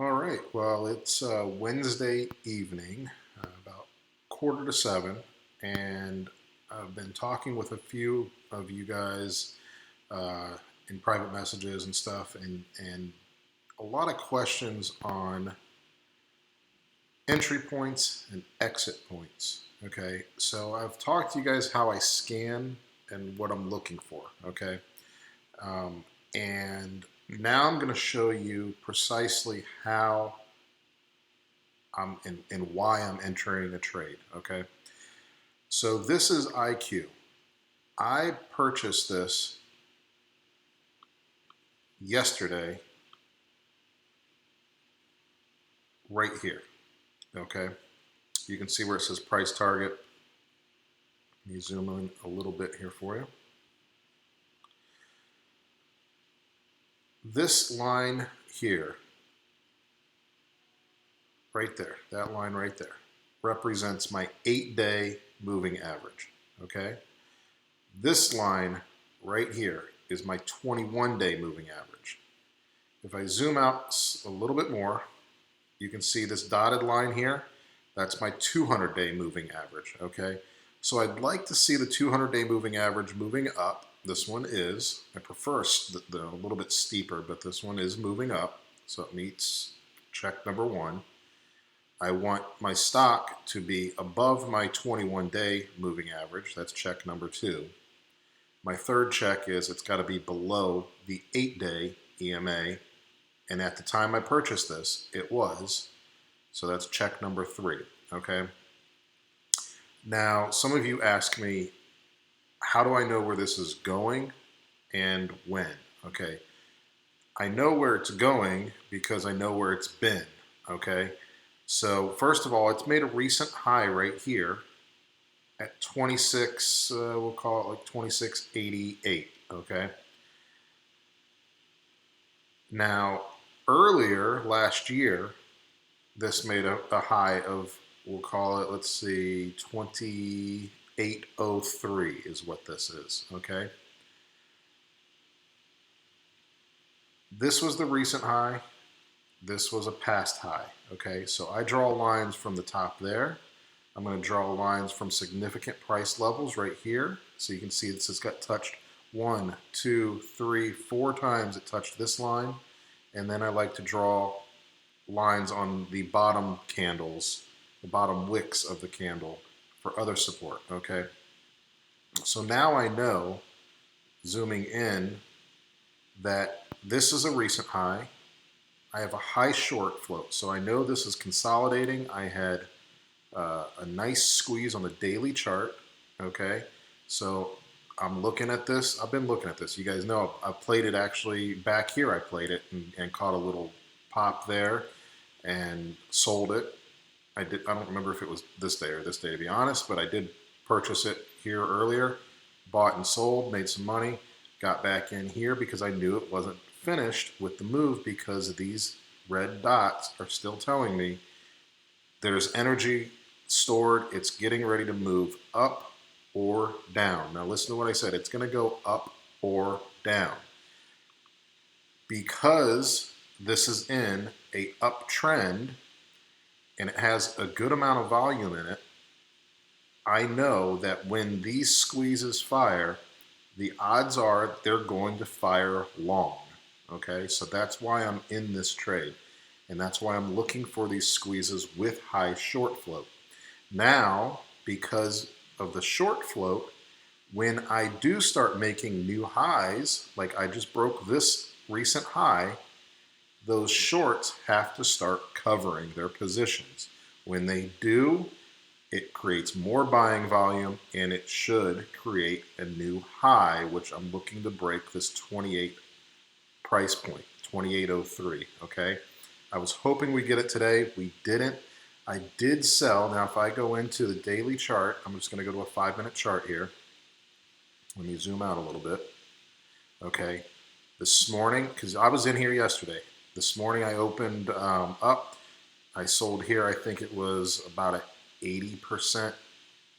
All right. Well, it's Wednesday evening, about 6:45, and I've been talking with a few of you guys uh, in private messages and stuff, and a lot of questions on entry points and exit points. Okay. So I've talked to you guys how I scan and what I'm looking for. Okay. Um, and now I'm going to show you precisely how and why I'm entering a trade. Okay, so this is IQ. I purchased this yesterday, right here. Okay, you can see where it says price target. Let me zoom in a little bit here for you. This line here, right there, that line right there, represents my 8-day moving average. Okay, this line right here is my 21-day moving average. If I zoom out a little bit more, you can see this dotted line here. That's my 200-day moving average, okay? So I'd like to see the 200-day moving average moving up. This one is. I prefer a little bit steeper, but this one is moving up. So it meets check number one. I want my stock to be above my 21-day moving average. That's check number two. My third check is it's got to be below the 8-day EMA. And at the time I purchased this, it was. So that's check number three, okay? Now, some of you ask me, how do I know where this is going and when? Okay, I know where it's going because I know where it's been, okay? So first of all, it's made a recent high right here at 26, we'll call it like 26.88, okay? Now, earlier last year, this made a high of, we'll call it, let's see, 2803 is what this is, okay? This was the recent high. This was a past high, okay? So I draw lines from the top there. I'm going to draw lines from significant price levels right here. So you can see this has got touched 1, 2, 3, 4 times it touched this line. And then I like to draw lines on the bottom candles, the bottom wicks of the candle for other support, okay? So now I know, zooming in, that this is a recent high. I have a high short float, so I know this is consolidating. I had a nice squeeze on the daily chart, okay? So I'm looking at this. I've been looking at this. You guys know I played it actually back here. I played it and caught a little pop there and sold it. I don't remember if it was this day or this day to be honest, but I did purchase it here earlier, bought and sold, made some money, got back in here because I knew it wasn't finished with the move because these red dots are still telling me there's energy stored. It's getting ready to move up or down. Now listen to what I said. It's going to go up or down. Because this is in a uptrend and it has a good amount of volume in it, I know that when these squeezes fire, the odds are they're going to fire long. Okay, so that's why I'm in this trade. And that's why I'm looking for these squeezes with high short float. Now, because of the short float, when I do start making new highs, like I just broke this recent high, those shorts have to start covering their positions. When they do, it creates more buying volume and it should create a new high, which I'm looking to break this 28 price point, 2803, okay? I was hoping we'd get it today. We didn't. I did sell. Now, if I go into the daily chart, I'm just going to go to a 5-minute chart here. Let me zoom out a little bit. Okay, this morning, because I was in here yesterday. This morning I opened up. I sold here, I think it was about a 80%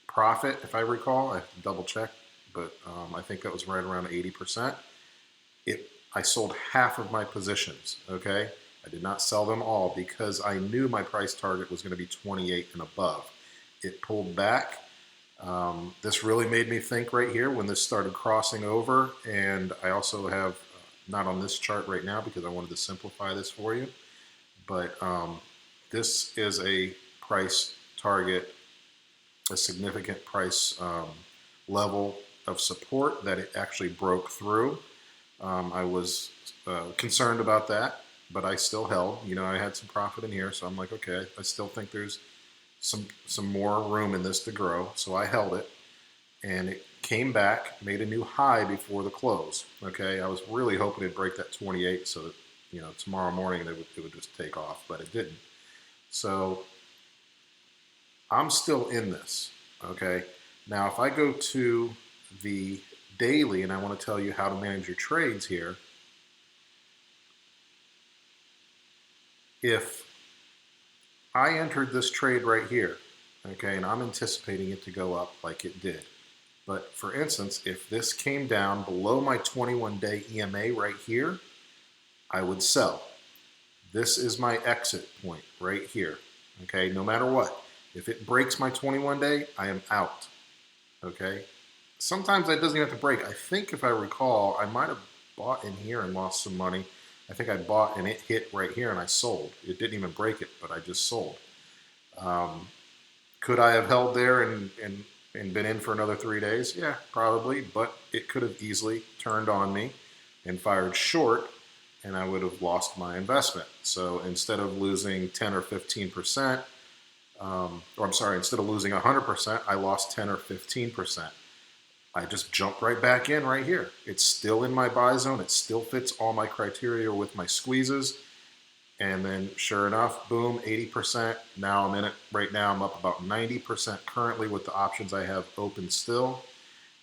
profit, if I recall. I have to double check, but I think that was right around 80%. I sold half of my positions, okay? I did not sell them all because I knew my price target was going to be 28 and above. It pulled back. This really made me think right here when this started crossing over, and I also have, not on this chart right now because I wanted to simplify this for you, but this is a price target, a significant price level of support that it actually broke through. I was concerned about that, but I still held. You know, I had some profit in here, so I'm like, okay, I still think there's some more room in this to grow. So I held it, and it came back, made a new high before the close. Okay, I was really hoping it'd break that 28 so that, you know, tomorrow morning it would just take off, but it didn't. So I'm still in this. Okay, now if I go to the daily and I want to tell you how to manage your trades here, if I entered this trade right here, okay, and I'm anticipating it to go up like it did. But for instance, if this came down below my 21-day EMA right here, I would sell. This is my exit point right here, okay, no matter what. If it breaks my 21-day, I am out, okay? Sometimes that doesn't even have to break. I think if I recall, I might have bought in here and lost some money. I think I bought and it hit right here and I sold. It didn't even break it, but I just sold. Could I have held there and been in for another 3 days? Yeah, probably, but it could have easily turned on me and fired short, and I would have lost my investment. So instead of losing 10 or 15%, or I'm sorry, instead of losing 100%, I lost 10 or 15%. I just jumped right back in right here. It's still in my buy zone. It still fits all my criteria with my squeezes. And then sure enough, boom, 80%. Now I'm in it. Right now I'm up about 90% currently with the options I have open still.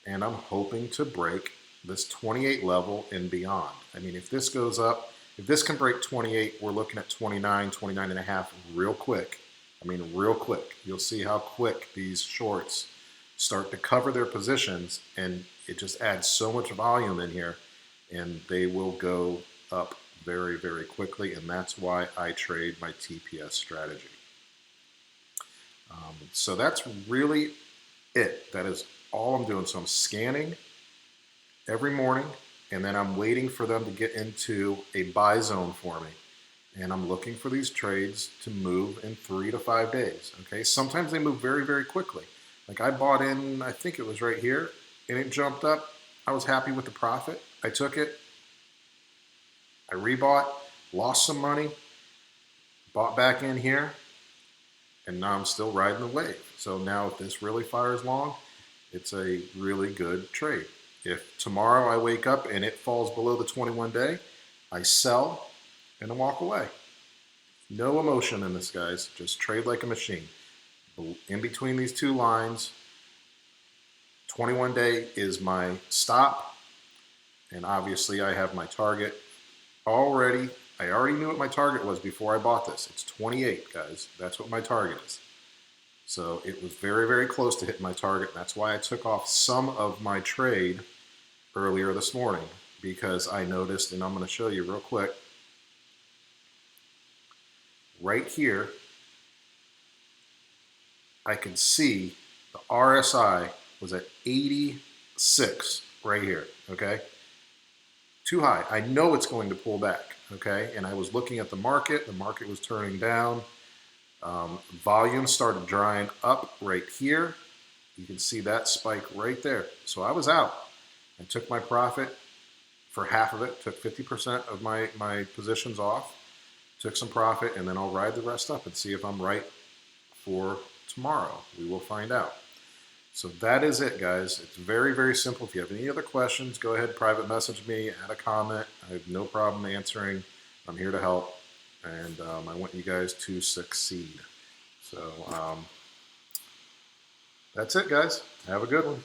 And I'm hoping to break this 28 level and beyond. I mean, if this goes up, if this can break 28, we're looking at 29, 29 and a half real quick. I mean, real quick. You'll see how quick these shorts start to cover their positions, and it just adds so much volume in here, and they will go up very, very quickly, and that's why I trade my TPS strategy. So that's really it. That is all I'm doing. So I'm scanning every morning, and then I'm waiting for them to get into a buy zone for me. And I'm looking for these trades to move in 3 to 5 days. Okay, sometimes they move very, very quickly. Like I bought in, I think it was right here, and it jumped up. I was happy with the profit. I took it. I rebought, lost some money, bought back in here, and now I'm still riding the wave. So now if this really fires long, it's a really good trade. If tomorrow I wake up and it falls below the 21-day, I sell and I walk away. No emotion in this, guys. Just trade like a machine. In between these two lines, 21-day is my stop, and obviously I have my target already. I already knew what my target was before I bought this. It's 28, guys. That's what my target is. So it was very, very close to hitting my target. That's why I took off some of my trade earlier this morning, because I noticed, and I'm going to show you real quick, right here, I could see the RSI was at 86 right here, okay? Too high. I know it's going to pull back, okay? And I was looking at the market was turning down. Volume started drying up right here. You can see that spike right there. So I was out. I took my profit for half of it, took 50% of my positions off, took some profit, and then I'll ride the rest up and see if I'm right for tomorrow. We will find out. So that is it, guys. It's very, very simple. If you have any other questions, go ahead, private message me, add a comment. I have no problem answering. I'm here to help, and I want you guys to succeed. So that's it, guys. Have a good one.